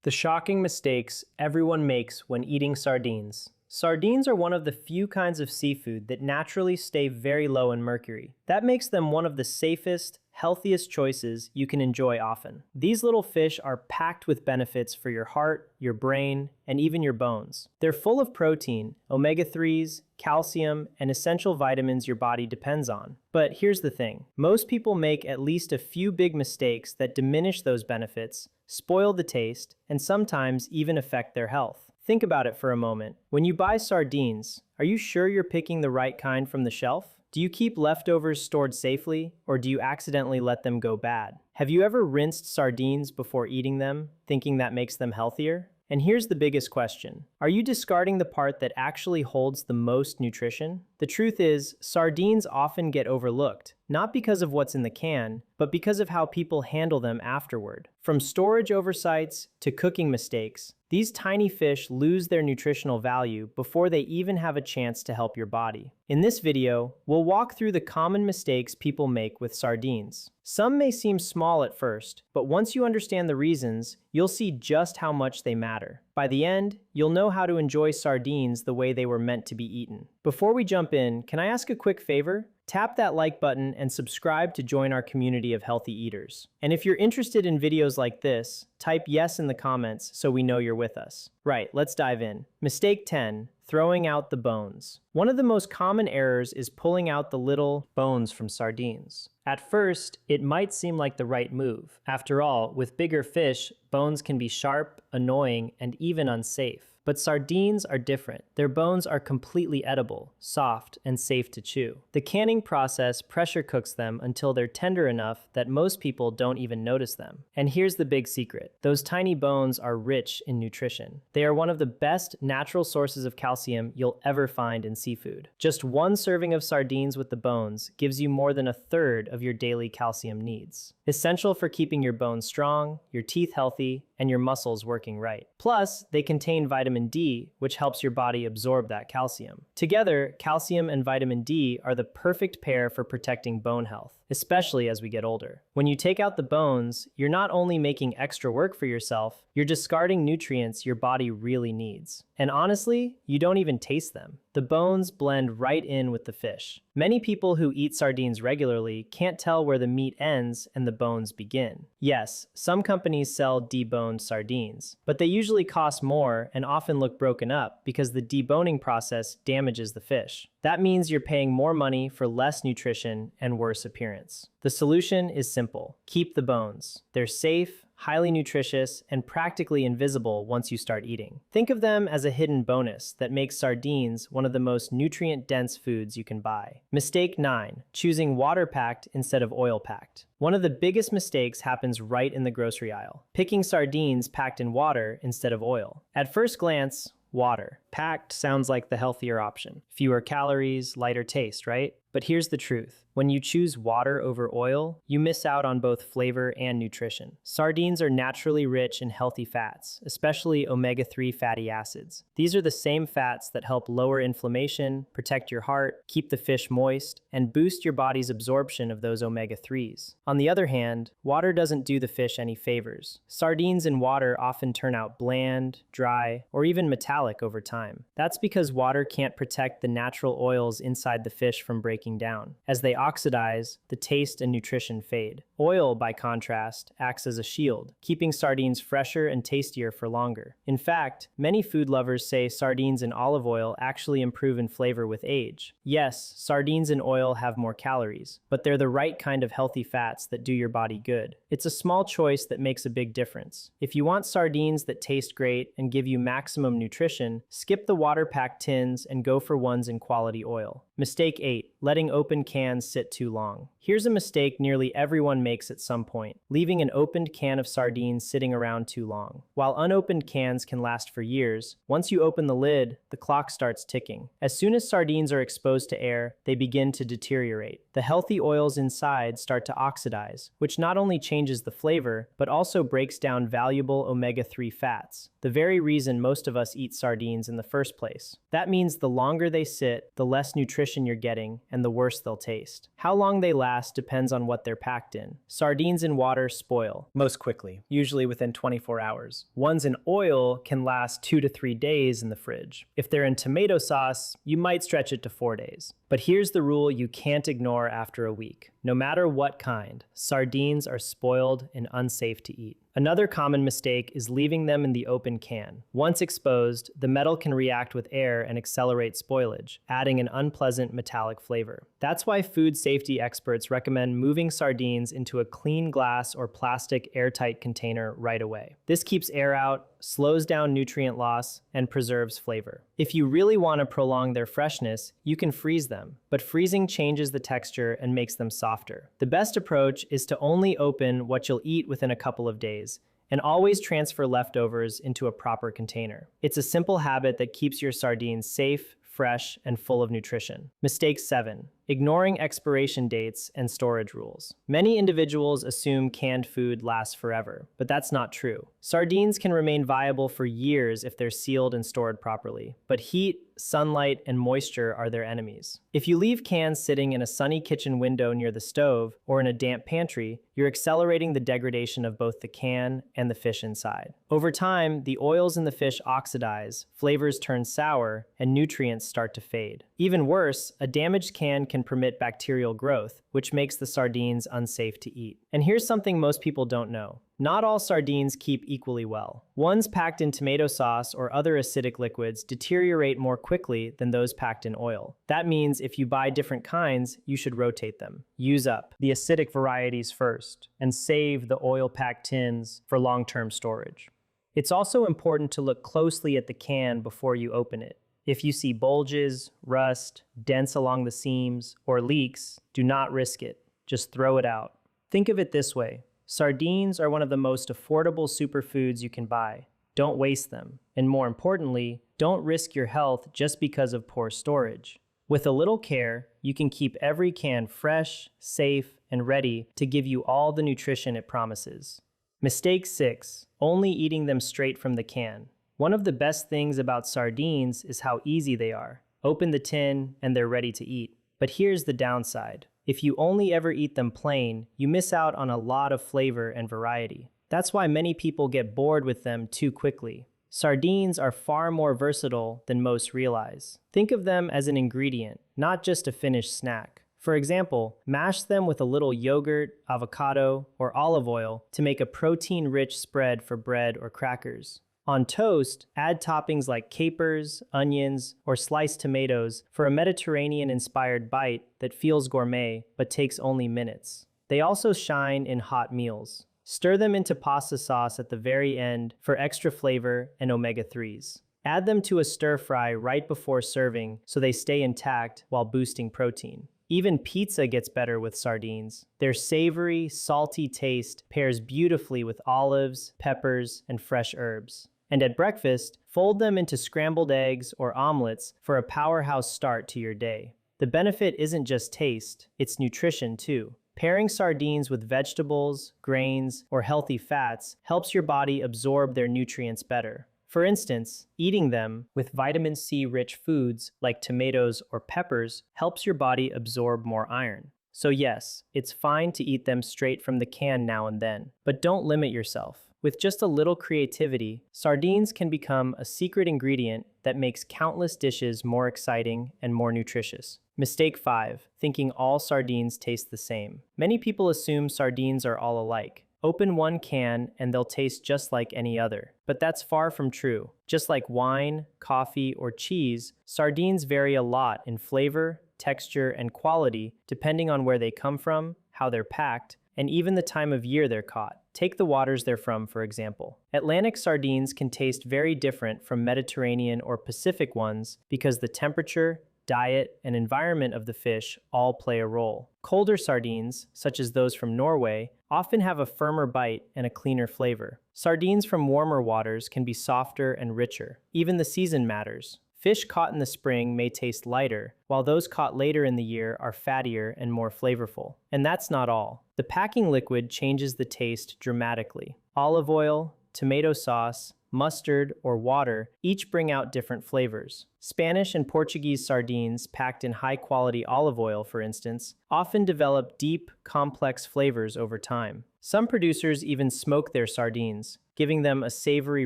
The shocking mistakes everyone makes when eating sardines. Sardines are one of the few kinds of seafood that naturally stay very low in mercury. That makes them one of the safest, healthiest choices you can enjoy often. These little fish are packed with benefits for your heart, your brain, and even your bones. They're full of protein, omega-3s, calcium, and essential vitamins your body depends on. But here's the thing. Most people make at least a few big mistakes that diminish those benefits, spoil the taste, and sometimes even affect their health. Think about it for a moment. When you buy sardines, are you sure you're picking the right kind from the shelf? Do you keep leftovers stored safely, or do you accidentally let them go bad? Have you ever rinsed sardines before eating them, thinking that makes them healthier? And here's the biggest question. Are you discarding the part that actually holds the most nutrition? The truth is, sardines often get overlooked, not because of what's in the can, but because of how people handle them afterward. From storage oversights to cooking mistakes, these tiny fish lose their nutritional value before they even have a chance to help your body. In this video, we'll walk through the common mistakes people make with sardines. Some may seem small at first, but once you understand the reasons, you'll see just how much they matter. By the end, you'll know how to enjoy sardines the way they were meant to be eaten. Before we jump in, can I ask a quick favor? Tap that like button and subscribe to join our community of healthy eaters. And if you're interested in videos like this, type yes in the comments so we know you're with us. Right, let's dive in. Mistake 10, throwing out the bones. One of the most common errors is pulling out the little bones from sardines. At first, it might seem like the right move. After all, with bigger fish, bones can be sharp, annoying, and even unsafe. But sardines are different. Their bones are completely edible, soft, and safe to chew. The canning process pressure cooks them until they're tender enough that most people don't even notice them. And here's the big secret. Those tiny bones are rich in nutrition. They are one of the best natural sources of calcium you'll ever find in seafood. Just one serving of sardines with the bones gives you more than a third of your daily calcium needs. Essential for keeping your bones strong, your teeth healthy, and your muscles working right. Plus, they contain vitamin D, which helps your body absorb that calcium. Together, calcium and vitamin D are the perfect pair for protecting bone health, especially as we get older. When you take out the bones, you're not only making extra work for yourself, you're discarding nutrients your body really needs. And honestly, you don't even taste them. The bones blend right in with the fish. Many people who eat sardines regularly can't tell where the meat ends and the bones begin. Yes, some companies sell deboned sardines, but they usually cost more and often look broken up because the deboning process damages the fish. That means you're paying more money for less nutrition and worse appearance. The solution is simple. Keep the bones. They're safe, highly nutritious, and practically invisible once you start eating. Think of them as a hidden bonus that makes sardines one of the most nutrient-dense foods you can buy. Mistake 9, choosing water-packed instead of oil-packed. One of the biggest mistakes happens right in the grocery aisle, picking sardines packed in water instead of oil. At first glance, water. Packed sounds like the healthier option. Fewer calories, lighter taste, right? But here's the truth. When you choose water over oil, you miss out on both flavor and nutrition. Sardines are naturally rich in healthy fats, especially omega-3 fatty acids. These are the same fats that help lower inflammation, protect your heart, keep the fish moist, and boost your body's absorption of those omega-3s. On the other hand, water doesn't do the fish any favors. Sardines in water often turn out bland, dry, or even metallic over time. That's because water can't protect the natural oils inside the fish from breaking down. As they oxidize, the taste and nutrition fade. Oil, by contrast, acts as a shield, keeping sardines fresher and tastier for longer. In fact, many food lovers say sardines in olive oil actually improve in flavor with age. Yes, sardines in oil have more calories, but they're the right kind of healthy fats that do your body good. It's a small choice that makes a big difference. If you want sardines that taste great and give you maximum nutrition, skip the water-packed tins and go for ones in quality oil. Mistake 8, letting open cans sit too long. Here's a mistake nearly everyone makes at some point, leaving an opened can of sardines sitting around too long. While unopened cans can last for years, once you open the lid, the clock starts ticking. As soon as sardines are exposed to air, they begin to deteriorate. The healthy oils inside start to oxidize, which not only changes the flavor, but also breaks down valuable omega-3 fats, the very reason most of us eat sardines in the first place. That means the longer they sit, the less nutrition nutrition you're getting and the worse they'll taste. How long they last depends on what they're packed in. Sardines in water spoil most quickly, usually within 24 hours. Ones in oil can last 2 to 3 days in the fridge. If they're in tomato sauce, you might stretch it to 4 days. But here's the rule you can't ignore after a week. No matter what kind, sardines are spoiled and unsafe to eat. Another common mistake is leaving them in the open can. Once exposed, the metal can react with air and accelerate spoilage, adding an unpleasant metallic flavor. That's why food safety experts recommend moving sardines into a clean glass or plastic airtight container right away. This keeps air out, slows down nutrient loss, and preserves flavor. If you really want to prolong their freshness, you can freeze them, but freezing changes the texture and makes them softer. The best approach is to only open what you'll eat within a couple of days, and always transfer leftovers into a proper container. It's a simple habit that keeps your sardines safe, fresh, and full of nutrition. Mistake 7. Ignoring expiration dates and storage rules. Many individuals assume canned food lasts forever, but that's not true. Sardines can remain viable for years if they're sealed and stored properly, but heat, sunlight, and moisture are their enemies. If you leave cans sitting in a sunny kitchen window near the stove or in a damp pantry, you're accelerating the degradation of both the can and the fish inside. Over time, the oils in the fish oxidize, flavors turn sour, and nutrients start to fade. Even worse, a damaged can can permit bacterial growth, which makes the sardines unsafe to eat. And here's something most people don't know. Not all sardines keep equally well. Ones packed in tomato sauce or other acidic liquids deteriorate more quickly than those packed in oil. That means if you buy different kinds, you should rotate them. Use up the acidic varieties first, and save the oil-packed tins for long-term storage. It's also important to look closely at the can before you open it. If you see bulges, rust, dents along the seams, or leaks, do not risk it. Just throw it out. Think of it this way. Sardines are one of the most affordable superfoods you can buy. Don't waste them. And more importantly, don't risk your health just because of poor storage. With a little care, you can keep every can fresh, safe, and ready to give you all the nutrition it promises. Mistake 6. Only eating them straight from the can. One of the best things about sardines is how easy they are. Open the tin and they're ready to eat. But here's the downside. If you only ever eat them plain, you miss out on a lot of flavor and variety. That's why many people get bored with them too quickly. Sardines are far more versatile than most realize. Think of them as an ingredient, not just a finished snack. For example, mash them with a little yogurt, avocado, or olive oil to make a protein-rich spread for bread or crackers. On toast, add toppings like capers, onions, or sliced tomatoes for a Mediterranean-inspired bite that feels gourmet but takes only minutes. They also shine in hot meals. Stir them into pasta sauce at the very end for extra flavor and omega-3s. Add them to a stir-fry right before serving so they stay intact while boosting protein. Even pizza gets better with sardines. Their savory, salty taste pairs beautifully with olives, peppers, and fresh herbs. And at breakfast, fold them into scrambled eggs or omelets for a powerhouse start to your day. The benefit isn't just taste, it's nutrition too. Pairing sardines with vegetables, grains, or healthy fats helps your body absorb their nutrients better. For instance, eating them with vitamin C-rich foods like tomatoes or peppers helps your body absorb more iron. So yes, it's fine to eat them straight from the can now and then, but don't limit yourself. With just a little creativity, sardines can become a secret ingredient that makes countless dishes more exciting and more nutritious. Mistake 5. Thinking all sardines taste the same. Many people assume sardines are all alike. Open one can and they'll taste just like any other. But that's far from true. Just like wine, coffee, or cheese, sardines vary a lot in flavor, texture, and quality depending on where they come from, how they're packed, and even the time of year they're caught. Take the waters they're from, for example. Atlantic sardines can taste very different from Mediterranean or Pacific ones because the temperature, diet, and environment of the fish all play a role. Colder sardines, such as those from Norway, often have a firmer bite and a cleaner flavor. Sardines from warmer waters can be softer and richer. Even the season matters. Fish caught in the spring may taste lighter, while those caught later in the year are fattier and more flavorful. And that's not all. The packing liquid changes the taste dramatically. Olive oil, tomato sauce, mustard, or water each bring out different flavors. Spanish and Portuguese sardines, packed in high-quality olive oil, for instance, often develop deep, complex flavors over time. Some producers even smoke their sardines, giving them a savory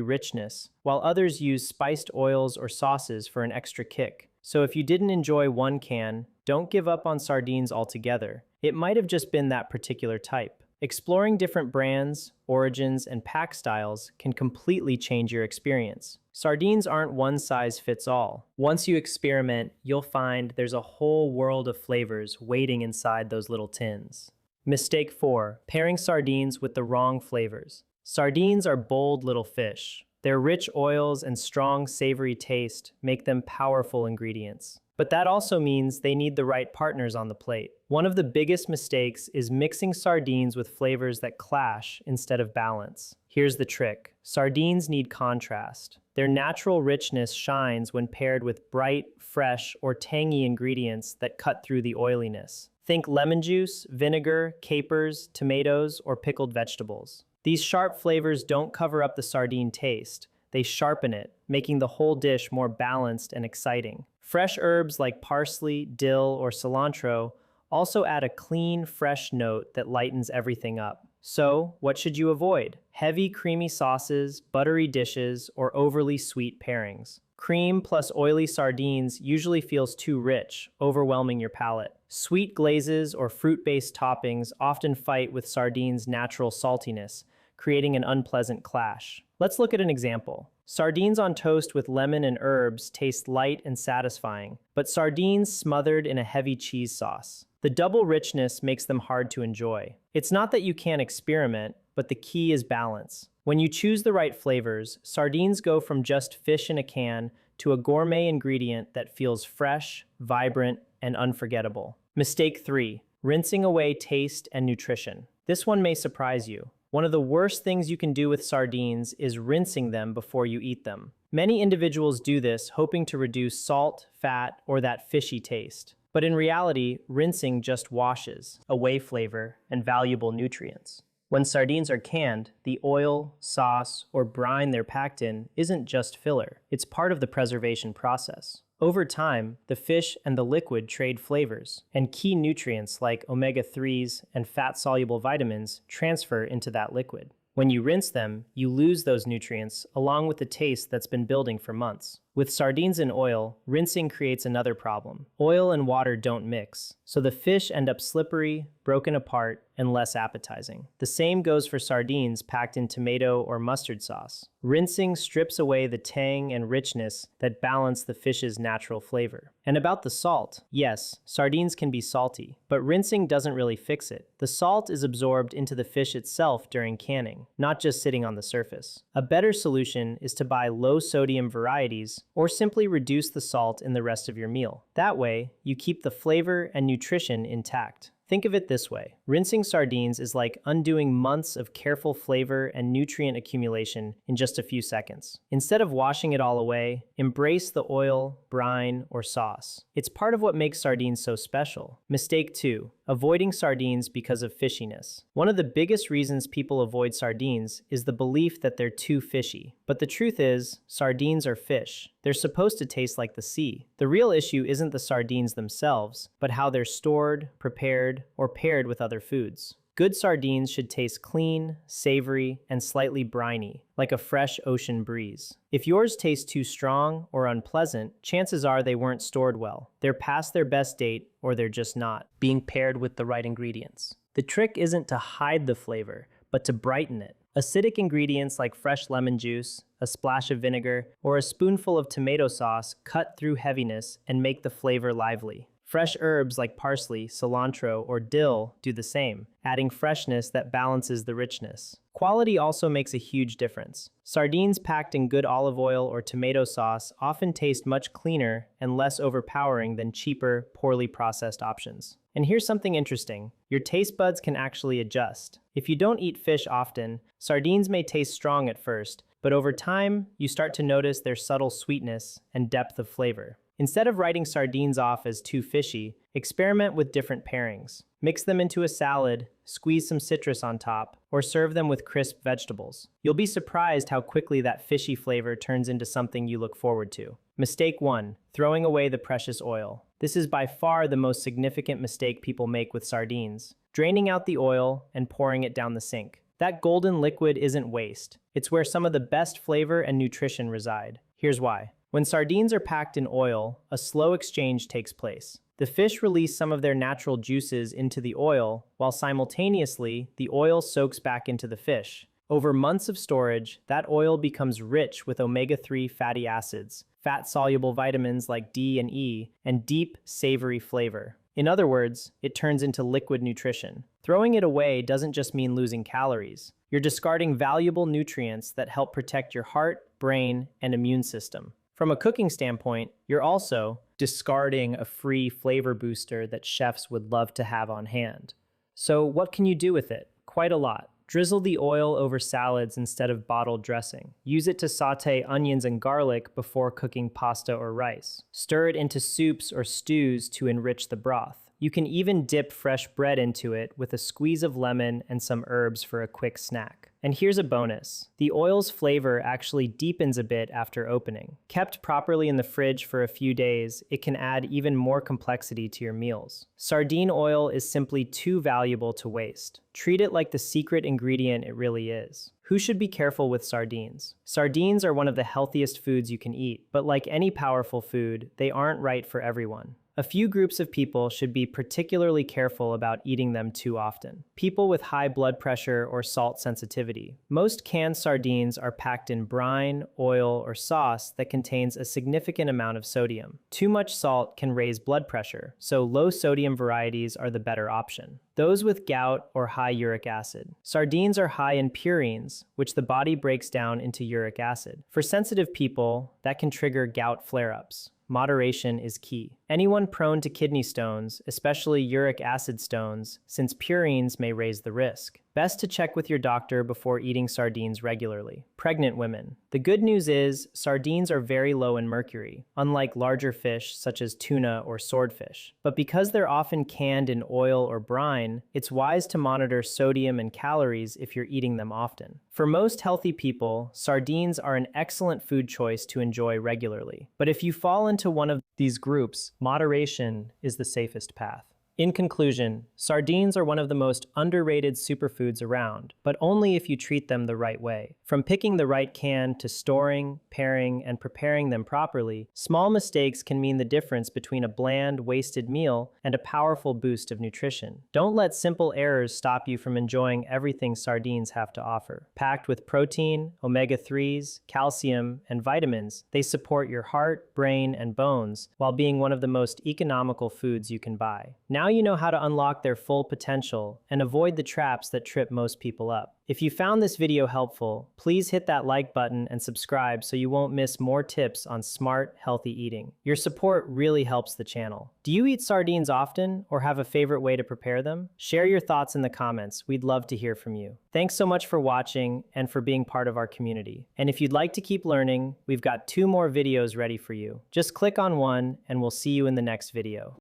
richness, while others use spiced oils or sauces for an extra kick. So if you didn't enjoy one can, don't give up on sardines altogether. It might have just been that particular type. Exploring different brands, origins, and pack styles can completely change your experience. Sardines aren't one size fits all. Once you experiment, you'll find there's a whole world of flavors waiting inside those little tins. Mistake 4. Pairing sardines with the wrong flavors. Sardines are bold little fish. Their rich oils and strong, savory taste make them powerful ingredients. But that also means they need the right partners on the plate. One of the biggest mistakes is mixing sardines with flavors that clash instead of balance. Here's the trick. Sardines need contrast. Their natural richness shines when paired with bright, fresh, or tangy ingredients that cut through the oiliness. Think lemon juice, vinegar, capers, tomatoes, or pickled vegetables. These sharp flavors don't cover up the sardine taste. They sharpen it, making the whole dish more balanced and exciting. Fresh herbs like parsley, dill, or cilantro also add a clean, fresh note that lightens everything up. So, what should you avoid? Heavy, creamy sauces, buttery dishes, or overly sweet pairings. Cream plus oily sardines usually feels too rich, overwhelming your palate. Sweet glazes or fruit-based toppings often fight with sardines' natural saltiness, creating an unpleasant clash. Let's look at an example. Sardines on toast with lemon and herbs taste light and satisfying, but sardines smothered in a heavy cheese sauce. The double richness makes them hard to enjoy. It's not that you can't experiment, but the key is balance. When you choose the right flavors, sardines go from just fish in a can to a gourmet ingredient that feels fresh, vibrant, and unforgettable. Mistake 3. Rinsing away taste and nutrition. This one may surprise you. One of the worst things you can do with sardines is rinsing them before you eat them. Many individuals do this hoping to reduce salt, fat, or that fishy taste. But in reality, rinsing just washes away flavor and valuable nutrients. When sardines are canned, the oil, sauce, or brine they're packed in isn't just filler. It's part of the preservation process. Over time, the fish and the liquid trade flavors, and key nutrients like omega-3s and fat-soluble vitamins transfer into that liquid. When you rinse them, you lose those nutrients along with the taste that's been building for months. With sardines in oil, rinsing creates another problem. Oil and water don't mix, so the fish end up slippery, broken apart, and less appetizing. The same goes for sardines packed in tomato or mustard sauce. Rinsing strips away the tang and richness that balance the fish's natural flavor. And about the salt, yes, sardines can be salty, but rinsing doesn't really fix it. The salt is absorbed into the fish itself during canning, not just sitting on the surface. A better solution is to buy low-sodium varieties or simply reduce the salt in the rest of your meal. That way, you keep the flavor and nutrition intact. Think of it this way. Rinsing sardines is like undoing months of careful flavor and nutrient accumulation in just a few seconds. Instead of washing it all away, embrace the oil, brine, or sauce. It's part of what makes sardines so special. Mistake 2. Avoiding sardines because of fishiness. One of the biggest reasons people avoid sardines is the belief that they're too fishy. But the truth is, sardines are fish. They're supposed to taste like the sea. The real issue isn't the sardines themselves, but how they're stored, prepared, or paired with other foods. Good sardines should taste clean, savory, and slightly briny, like a fresh ocean breeze. If yours tastes too strong or unpleasant, chances are they weren't stored well. They're past their best date, or they're just not being paired with the right ingredients. The trick isn't to hide the flavor, but to brighten it. Acidic ingredients like fresh lemon juice, a splash of vinegar, or a spoonful of tomato sauce cut through heaviness and make the flavor lively. Fresh herbs like parsley, cilantro, or dill do the same, adding freshness that balances the richness. Quality also makes a huge difference. Sardines packed in good olive oil or tomato sauce often taste much cleaner and less overpowering than cheaper, poorly processed options. And here's something interesting. Your taste buds can actually adjust. If you don't eat fish often, sardines may taste strong at first, but over time, you start to notice their subtle sweetness and depth of flavor. Instead of writing sardines off as too fishy, experiment with different pairings. Mix them into a salad, squeeze some citrus on top, or serve them with crisp vegetables. You'll be surprised how quickly that fishy flavor turns into something you look forward to. Mistake 1. Throwing away the precious oil. This is by far the most significant mistake people make with sardines. Draining out the oil and pouring it down the sink. That golden liquid isn't waste. It's where some of the best flavor and nutrition reside. Here's why. When sardines are packed in oil, a slow exchange takes place. The fish release some of their natural juices into the oil, while simultaneously, the oil soaks back into the fish. Over months of storage, that oil becomes rich with omega-3 fatty acids, fat-soluble vitamins like D and E, and deep, savory flavor. In other words, it turns into liquid nutrition. Throwing it away doesn't just mean losing calories. You're discarding valuable nutrients that help protect your heart, brain, and immune system. From a cooking standpoint, you're also discarding a free flavor booster that chefs would love to have on hand. So what can you do with it? Quite a lot. Drizzle the oil over salads instead of bottled dressing. Use it to saute onions and garlic before cooking pasta or rice. Stir it into soups or stews to enrich the broth. You can even dip fresh bread into it with a squeeze of lemon and some herbs for a quick snack. And here's a bonus. The oil's flavor actually deepens a bit after opening. Kept properly in the fridge for a few days, it can add even more complexity to your meals. Sardine oil is simply too valuable to waste. Treat it like the secret ingredient it really is. Who should be careful with sardines? Sardines are one of the healthiest foods you can eat, but like any powerful food, they aren't right for everyone. A few groups of people should be particularly careful about eating them too often. People with high blood pressure or salt sensitivity. Most canned sardines are packed in brine, oil, or sauce that contains a significant amount of sodium. Too much salt can raise blood pressure, so low sodium varieties are the better option. Those with gout or high uric acid. Sardines are high in purines, which the body breaks down into uric acid. For sensitive people, that can trigger gout flare-ups. Moderation is key. Anyone prone to kidney stones, especially uric acid stones, since purines may raise the risk. Best to check with your doctor before eating sardines regularly. Pregnant women. The good news is, sardines are very low in mercury, unlike larger fish such as tuna or swordfish. But because they're often canned in oil or brine, it's wise to monitor sodium and calories if you're eating them often. For most healthy people, sardines are an excellent food choice to enjoy regularly. But if you fall into one of these groups, moderation is the safest path. In conclusion, sardines are one of the most underrated superfoods around, but only if you treat them the right way. From picking the right can to storing, pairing, and preparing them properly, small mistakes can mean the difference between a bland, wasted meal and a powerful boost of nutrition. Don't let simple errors stop you from enjoying everything sardines have to offer. Packed with protein, omega-3s, calcium, and vitamins, they support your heart, brain, and bones while being one of the most economical foods you can buy. Now you know how to unlock their full potential and avoid the traps that trip most people up. If you found this video helpful, please hit that like button and subscribe so you won't miss more tips on smart, healthy eating. Your support really helps the channel. Do you eat sardines often or have a favorite way to prepare them? Share your thoughts in the comments. We'd love to hear from you. Thanks so much for watching and for being part of our community. And if you'd like to keep learning, we've got 2 more videos ready for you. Just click on one and we'll see you in the next video.